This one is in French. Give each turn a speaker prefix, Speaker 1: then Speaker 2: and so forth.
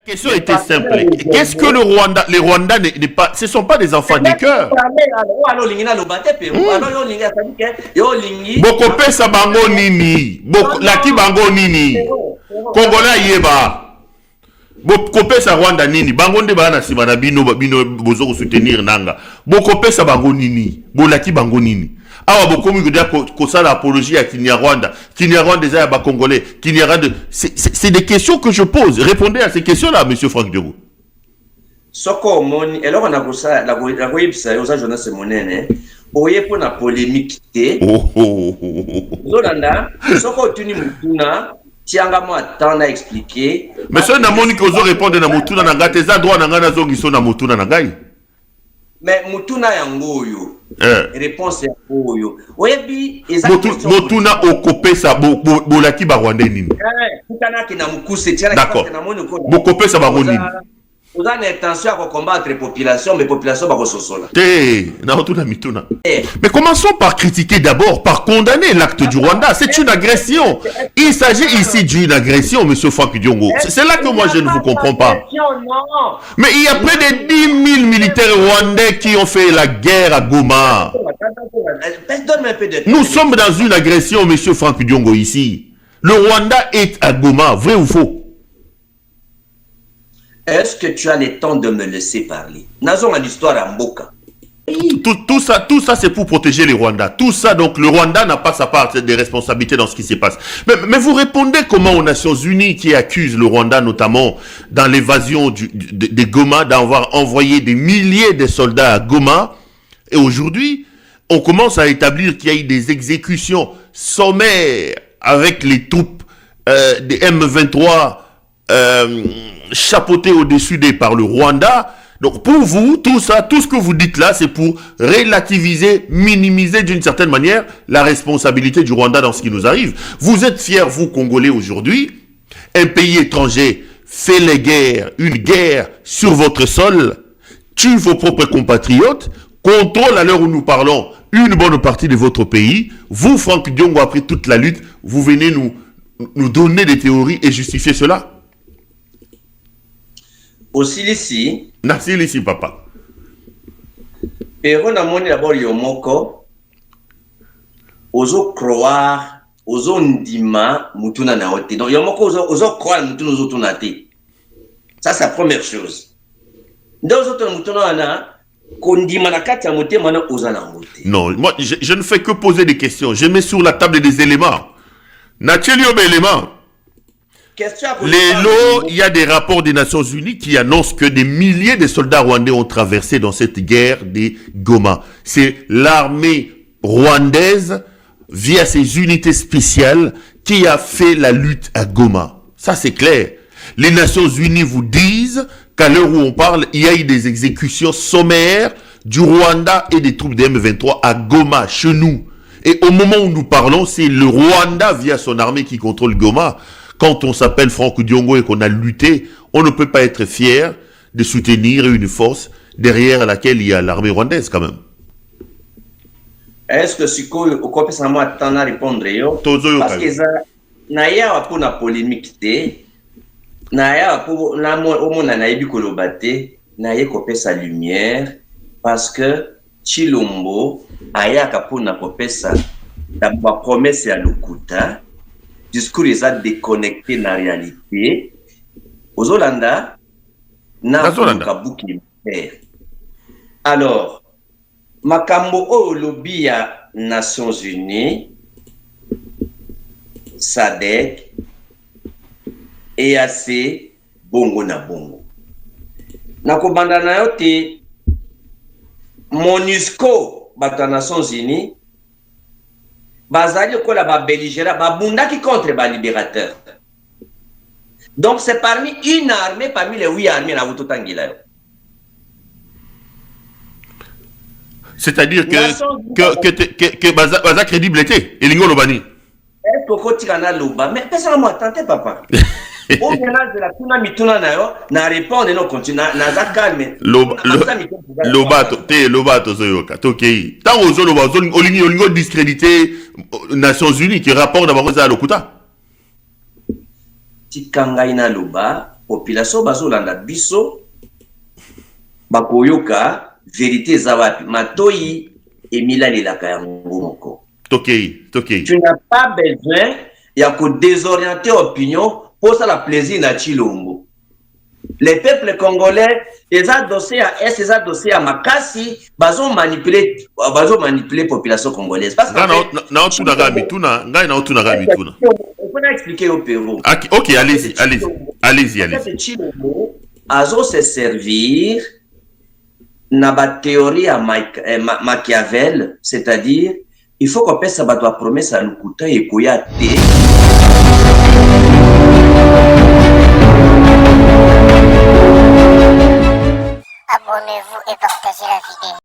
Speaker 1: La question était simple. Qu'est-ce que le Rwanda, les Rwandais n'est pas, ce ne sont pas des enfants du cœur. Bokopesa bango nini, laki bango nini, Congolais yeba. Bokopesa Rwanda nini, bango nde bana sima na bino bozo soutenir nanga. Bokopesa bango nini, bolaki bango nini. Awa bokomi kudia kosala apologie à Kinyarwanda. Kinyarwanda déjà ya ba Congolais. Kinyarwanda, c'est des questions que je pose. Répondez à ces questions-là, monsieur Franck Diogo.
Speaker 2: Soko moni, alors on a kosa la koyebisa yo za journaliste monene. Oye po na polémique té. Zolanda, soko tuni mutuna, tianga mo atanda expliquer.
Speaker 1: Mais ça na moni ko zo répondre na mutuna na ngate za droit na ngana zongi so na mutuna na ngai.
Speaker 2: Mais mutuna yango yo. Réponse ya oyo. Oyebi
Speaker 1: motuna okopesa bolaki ba Rwandais nini?
Speaker 2: Kutana kina mukuse tiana
Speaker 1: na moni ko. Bokopesa ba nini?
Speaker 2: Vous avez l'intention à combattre la population, mais la population va ressourcer.
Speaker 1: Mais commençons par critiquer d'abord, par condamner l'acte du Rwanda. C'est une agression. Il s'agit ici d'une agression, monsieur Franck Diongo. C'est là que moi je ne vous comprends pas. Mais il y a près de 10 000 militaires rwandais qui ont fait la guerre à Goma. Nous sommes dans une agression, monsieur Franck Diongo, ici. Le Rwanda est à Goma, vrai ou faux?
Speaker 2: Est-ce que tu as le temps de me laisser parler? Nazon a l'histoire à Mboka.
Speaker 1: Tout ça c'est pour protéger les Rwandais. Tout ça, donc le Rwanda n'a pas sa part des responsabilités dans ce qui se passe. Mais vous répondez comment aux Nations Unies qui accusent le Rwanda notamment dans l'évasion des Goma, d'avoir envoyé des milliers de soldats à Goma. Et aujourd'hui, on commence à établir qu'il y a eu des exécutions sommaires avec les troupes des M23 chapeauté au-dessus par le Rwanda. Donc pour vous, tout ça, tout ce que vous dites là, c'est pour relativiser, minimiser d'une certaine manière la responsabilité du Rwanda dans ce qui nous arrive. Vous êtes fiers, vous Congolais aujourd'hui, un pays étranger fait une guerre sur votre sol, tue vos propres compatriotes, contrôle à l'heure où nous parlons une bonne partie de votre pays. Vous, Franck Diongo, après toute la lutte, vous venez nous donner des théories et justifier cela.
Speaker 2: Aussi ici.
Speaker 1: Merci ici, papa.
Speaker 2: Pero na moni d'abord yomoko. Ozo croire, ozo ndima mutuna na ote. Donc yomoko ozo croire mutuna ozo tunate. Ça c'est la première chose. Dans ozo mutuna na kondima na kati ya mote mana oza na mote.
Speaker 1: Non, moi je ne fais que poser des questions. Je mets sur la table des éléments. N'a-t-il eu éléments? Il y a des rapports des Nations Unies qui annoncent que des milliers de soldats rwandais ont traversé dans cette guerre des Goma. C'est l'armée rwandaise, via ses unités spéciales, qui a fait la lutte à Goma. Ça, c'est clair. Les Nations Unies vous disent qu'à l'heure où on parle, il y a eu des exécutions sommaires du Rwanda et des troupes des M23 à Goma, chez nous. Et au moment où nous parlons, c'est le Rwanda, via son armée, qui contrôle Goma. Quand on s'appelle Franck Diongo et qu'on a lutté, on ne peut pas être fier de soutenir une force derrière laquelle il y a l'armée rwandaise quand même.
Speaker 2: Est-ce que si vous pouvez attendre à répondre? Parce que na ya pour la polémique, na ya pour la naïbi kolobate, na ya kopé sa lumière, parce que Chilombo aya kapuna kopé sa la promesse à Lukuta. Discours est déconnecté de la réalité. Aux Hollandais, n'a pas bouclé. Alors, Makambo au lobby à Nations Unies, SADC, EAC, Bongo na Bongo. Nakobanda na yote, MONUSCO, bata Nations Unies, bazali kola ba belligérant ba bundaki contre ba libérateur. Donc c'est parmi une armée parmi les 8 armées na Wutotangila.
Speaker 1: C'est-à-dire que baza crédible était et lingo lobani.
Speaker 2: Est-ce que kotika na loba mais personne m'a tenté papa. Au ménage de la tuna mituna na yo na répondre non continue na za calme.
Speaker 1: Lobato zoyoka tokei. Tant aux loba olingo discrédité Nations Unies qui rapporte d'abord ça à Lokuta.
Speaker 2: Tikangaina loba population bazolanda biso bakoyoka vérité za wapi matoi emilalelaka yango moko.
Speaker 1: Tu
Speaker 2: n'as pas besoin ya ko désorienter opinion pour ça la plaisir na Chilombo. Les peuples congolais, ils ont dossier à S, ils ont dossier à Makassi, ils ont manipulé la population congolaise. Parce que on peut expliquer au Pérou.
Speaker 1: Ok, allez-y.
Speaker 2: Chilombo, ils ont se servir na ba théorie à Machiavel, c'est-à-dire il faut qu'on passe sa promesse à Lukuta et Kouyate.
Speaker 3: Abonnez-vous et partagez la vidéo.